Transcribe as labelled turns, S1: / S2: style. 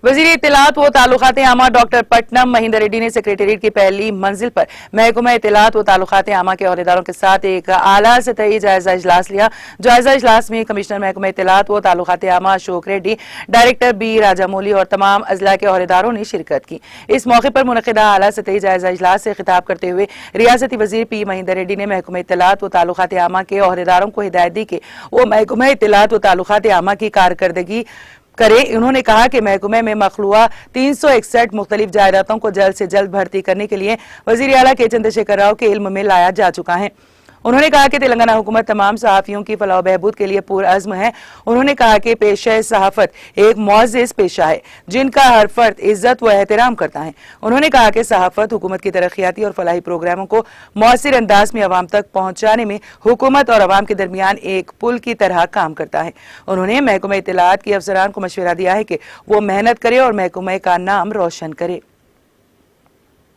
S1: वजीर इत्तलात व ताल्लुकात आमा डॉक्टर पटनम महेंद्र रेड्डी ने सेक्रेटेरिएट की पहली मंजिल पर महकमा इत्तलात व ताल्लुकात आमा के अहदेदारों के साथ एक आला सतही जायजा इजलास लिया। जायजा इजलास में कमिश्नर महकमा इत्तलात व ताल्लुकात आमा अशोक रेड्डी, डायरेक्टर बी राजामौली और तमाम अजला के अहदेदारों ने शिरकत की। इस मौके पर मुनक़िदा आला सतही जायजा इजलास से खिताब करते हुए रियासती वजीर पी महेंद्र रेड्डी ने महकमा इत्तलात व ताल्लुकात आमा के अहदेदारों को हिदायत दी कि वो महकमा इत्तलात व ताल्लुकात आमा की कारकर्दगी करे। उन्होंने कहा कि महकमे में मखलूआ 361 मुख्तलिफ जायदादों को जल्द से जल्द भर्ती करने के लिए वजीर आला के चंद्रशेखर राव के इल्म में लाया जा चुका है। उन्होंने कहा कि तेलंगाना हुकूमत तमाम सहाफ़ियों की फलाह बहबूद के लिए पुरअज़्म है। उन्होंने कहा कि पेशा सहाफ़त एक मुअज़्ज़ज़ पेशा है जिनका हर फर्द इज्जत व एहतराम करता है। उन्होंने कहा कि सहाफ़त हुकूमत की तरक्याती और फलाही प्रोग्रामों को मौसर अंदाज में अवाम तक पहुँचाने में हुकूमत और अवाम के दरमियान एक पुल की तरह काम करता है। उन्होंने महकमा इत्तलात के अफसरान को मशवरा दिया है कि वो मेहनत करे और महकमे का नाम रोशन करे।